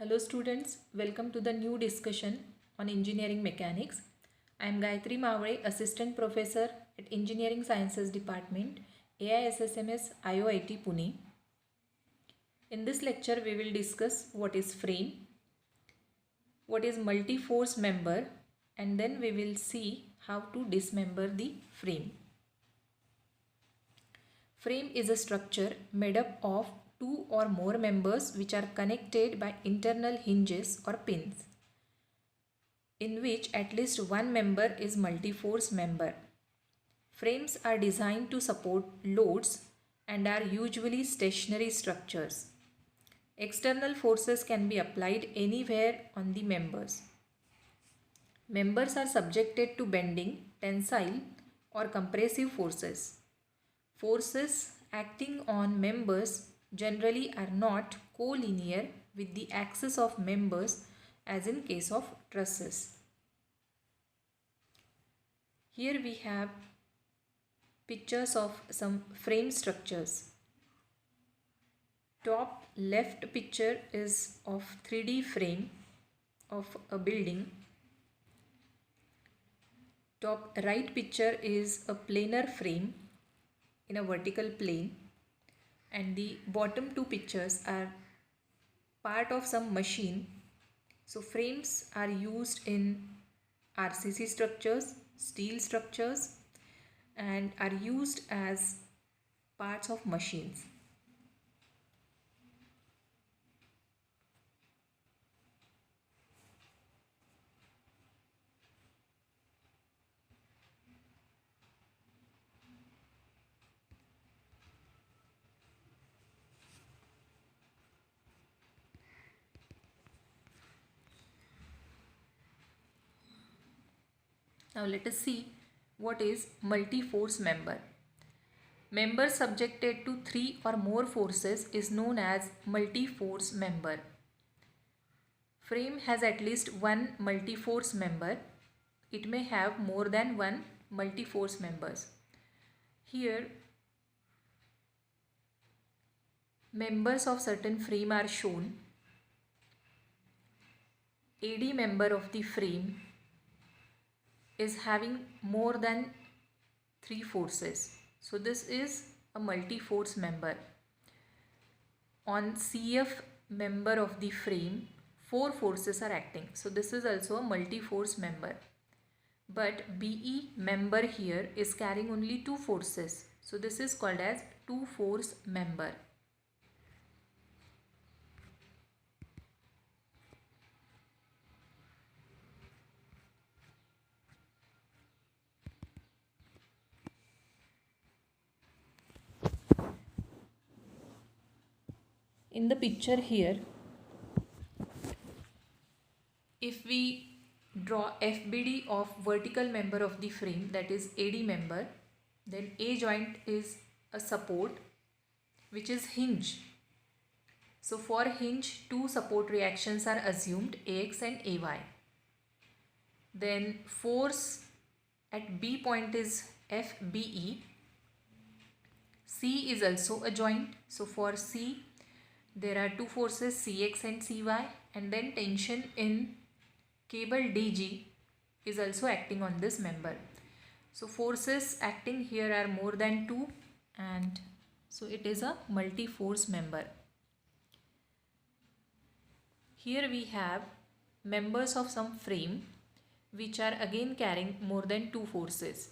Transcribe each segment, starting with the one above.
Hello students, welcome to the new discussion on engineering mechanics. I am Gayatri Mavre, Assistant Professor at Engineering Sciences Department, AISSMS IOIT Pune. In this lecture, we will discuss what is frame, what is multi-force member, and then we will see how to dismember the frame. Frame is a structure made up of two or more members which are connected by internal hinges or pins, in which at least one member is multi-force member. Frames are designed to support loads and are usually stationary structures. External forces can be applied anywhere on the members. Members are subjected to bending, tensile or compressive forces. Forces acting on members generally are not collinear with the axis of members as in case of trusses. Here we have pictures of some frame structures. Top left picture is of 3D frame of a building. Top right picture is a planar frame in a vertical plane, and the bottom two pictures are part of some machine. So frames are used in RCC structures, steel structures, and are used as parts of machines. Now let us see what is multi-force member. Member subjected to 3 or more forces is known as multi-force member. Frame has at least one multi-force member. It may have more than one multi-force members. Here, members of certain frame are shown. AD member of the frame is having more than 3 forces. So this is a multi-force member. On CF member of the frame, 4 forces are acting. So this is also a multi-force member. But BE member here is carrying only 2 forces. So this is called as 2-force member. In the picture here, if we draw FBD of vertical member of the frame, that is AD member, then A joint is a support which is hinge. So for hinge, 2 support reactions are assumed, AX and AY. Then force at B point is FBE. C is also a joint. So for C, there are 2 forces, CX and CY, and then tension in cable DG is also acting on this member. So forces acting here are more than 2, and so it is a multi-force member. Here we have members of some frame which are again carrying more than 2 forces.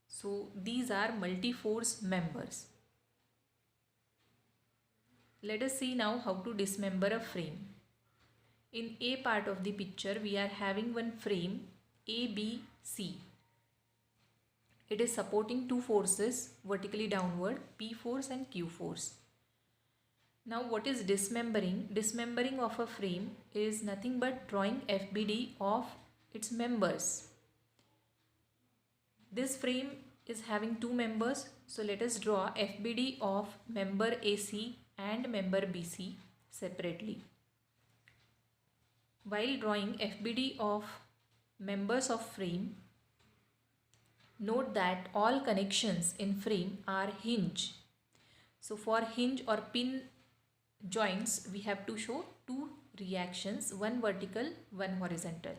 So these are multi-force members. Let us see now how to dismember a frame. In A part of the picture, we are having one frame ABC. It is supporting 2 forces vertically downward, P force and Q force. Now what is dismembering? Dismembering of a frame is nothing but drawing FBD of its members. This frame is having 2 members, so let us draw FBD of member AC and member BC separately. While drawing FBD of members of frame, note that all connections in frame are hinge. So for hinge or pin joints, we have to show two reactions, one vertical, one horizontal.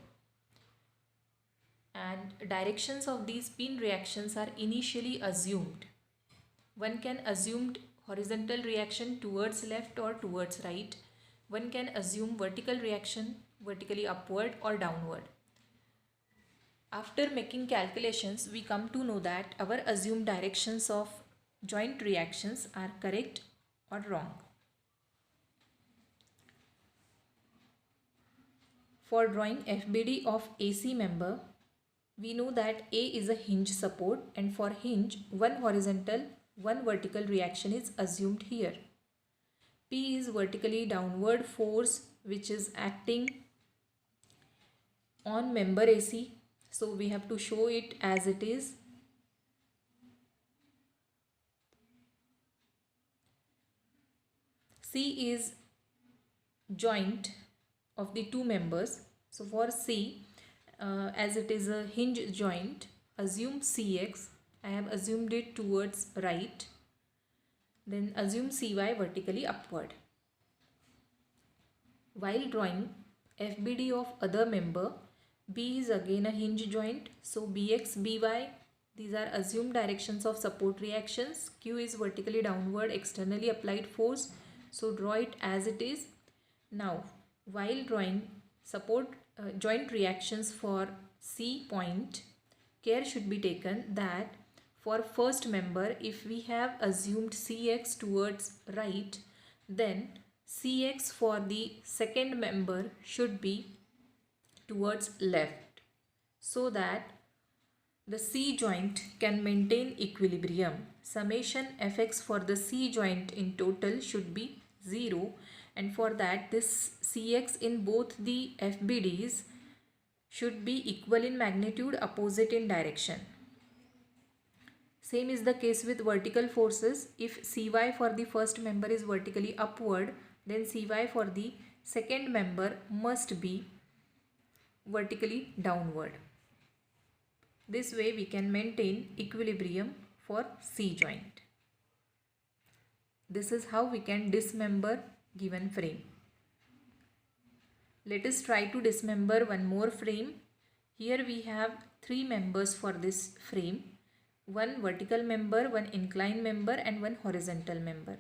And directions of these pin reactions are initially assumed. One can assume horizontal reaction towards left or towards right. One can assume vertical reaction vertically upward or downward. After making calculations, we come to know that our assumed directions of joint reactions are correct or wrong. For drawing FBD of AC member, we know that A is a hinge support, and for hinge, one horizontal, one vertical reaction is assumed here. P is vertically downward force which is acting on member AC. So we have to show it as it is. C is joint of the two members. So for C, as it is a hinge joint, assume CX. I have assumed it towards right. Then assume CY vertically upward. While drawing FBD of other member, B is again a hinge joint. So BX, BY, these are assumed directions of support reactions. Q is vertically downward externally applied force. So draw it as it is. Now, while drawing support joint reactions for C point, care should be taken that for first member, if we have assumed CX towards right, then CX for the second member should be towards left, so that the C joint can maintain equilibrium. Summation Fx for the C joint in total should be 0, and for that this Cx in both the FBDs should be equal in magnitude, opposite in direction. Same is the case with vertical forces. If Cy for the first member is vertically upward, then Cy for the second member must be vertically downward. This way we can maintain equilibrium for C joint. This is how we can dismember given frame. Let us try to dismember one more frame. Here we have three members for this frame. One vertical member, one inclined member, and one horizontal member.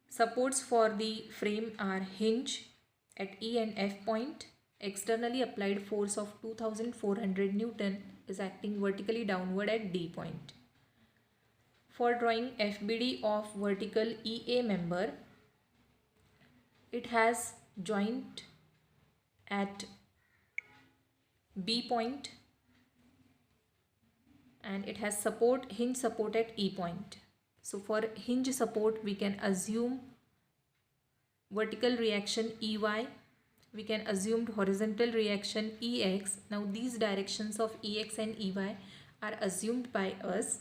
Supports for the frame are hinge at E and F point. Externally applied force of 2400 Newton is acting vertically downward at D point. For drawing FBD of vertical EA member, it has joint at B point and it has support, hinge support at E point. So for hinge support, we can assume vertical reaction EY. We can assume horizontal reaction EX. Now these directions of EX and EY are assumed by us.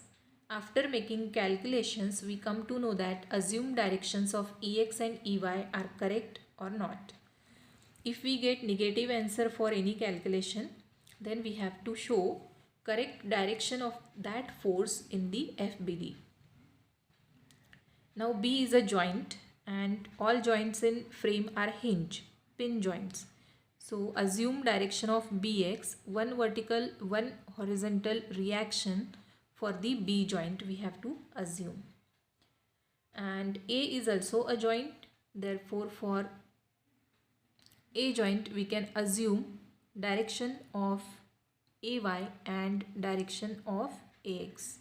After making calculations, we come to know that assumed directions of EX and EY are correct or not. If we get negative answer for any calculation, then we have to show correct direction of that force in the FBD. Now B is a joint and all joints in frame are hinge, pin joints. So assume direction of BX, one vertical, one horizontal reaction for the B joint we have to assume. And A is also a joint, therefore for A joint we can assume direction of AY and direction of AX.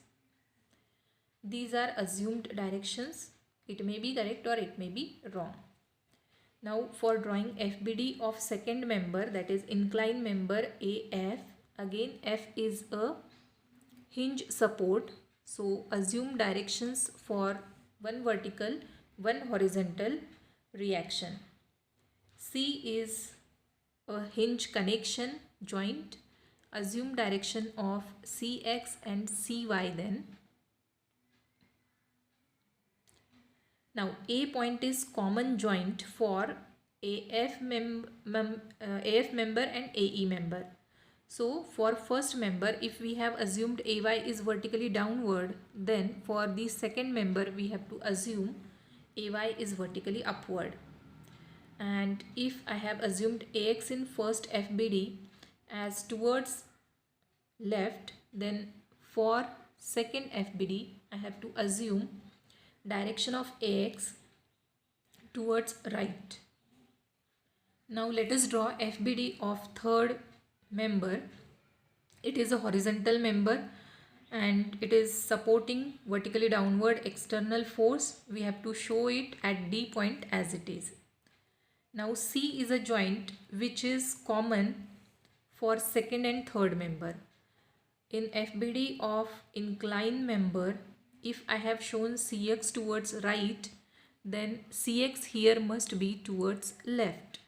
These are assumed directions. It may be correct or it may be wrong. Now for drawing FBD of second member, that is inclined member AF, again F is a hinge support. So assume directions for one vertical, one horizontal reaction. C is a hinge connection joint. Assume direction of CX and CY then. Now A point is common joint for AF member and AE member. So for first member, if we have assumed AY is vertically downward, then for the second member we have to assume AY is vertically upward. And if I have assumed AX in first FBD as towards left, then for second FBD I have to assume direction of AX towards right. Now let us draw FBD of third member. It is a horizontal member and it is supporting vertically downward external force. We have to show it at D point as it is. Now C is a joint which is common for second and third member. In FBD of inclined member, if I have shown CX towards right, then CX here must be towards left.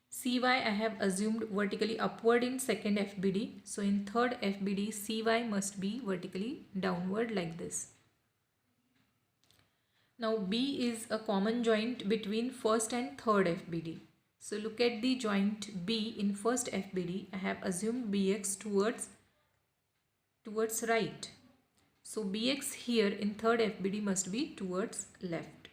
CY I have assumed vertically upward in second FBD. So in third FBD, CY must be vertically downward like this. Now B is a common joint between first and third FBD. So look at the joint B in first FBD. I have assumed BX towards right. So BX here in third FBD must be towards left.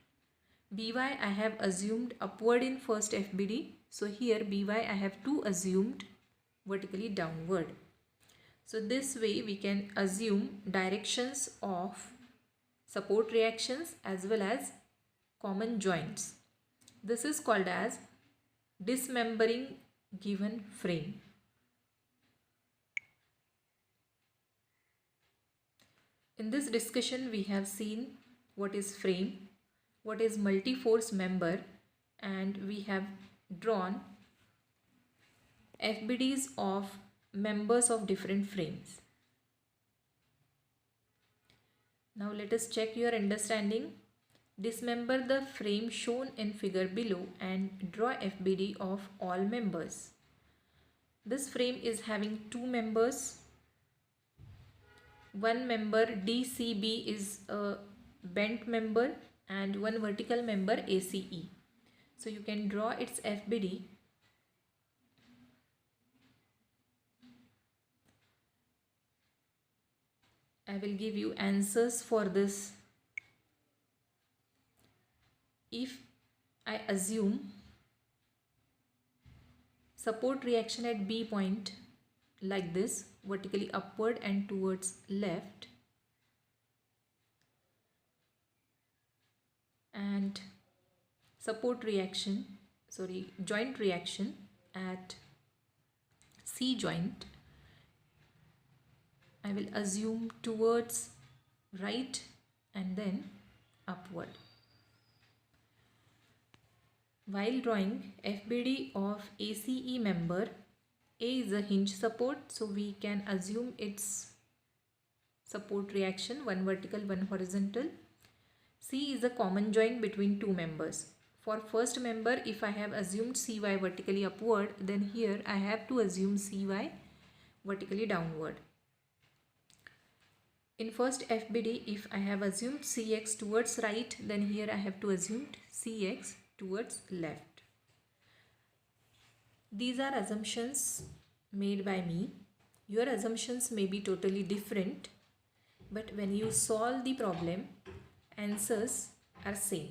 BY I have assumed upward in first FBD. So here BY I have to assumed vertically downward. So this way we can assume directions of support reactions as well as common joints. This is called as dismembering given frame. In this discussion we have seen what is frame, what is multi-force member, and we have drawn FBDs of members of different frames. Now let us check your understanding. Dismember the frame shown in figure below and draw FBD of all members. This frame is having two members. One member DCB is a bent member and one vertical member ACE. So you can draw its FBD. I will give you answers for this. If I assume support reaction at B point like this, vertically upward and towards left, and joint reaction at C joint, I will assume towards right and then upward. While drawing FBD of ACE member, A is a hinge support, so we can assume its support reaction, one vertical, one horizontal. C is a common joint between two members. For first member, if I have assumed CY vertically upward, then here I have to assume CY vertically downward. In first FBD, if I have assumed CX towards right, then here I have to assume CX towards left. These are assumptions made by me. Your assumptions may be totally different, but when you solve the problem, answers are same.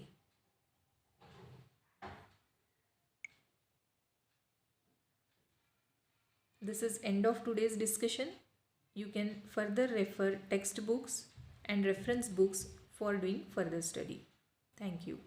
This is end of today's discussion. You can further refer textbooks and reference books for doing further study. Thank you.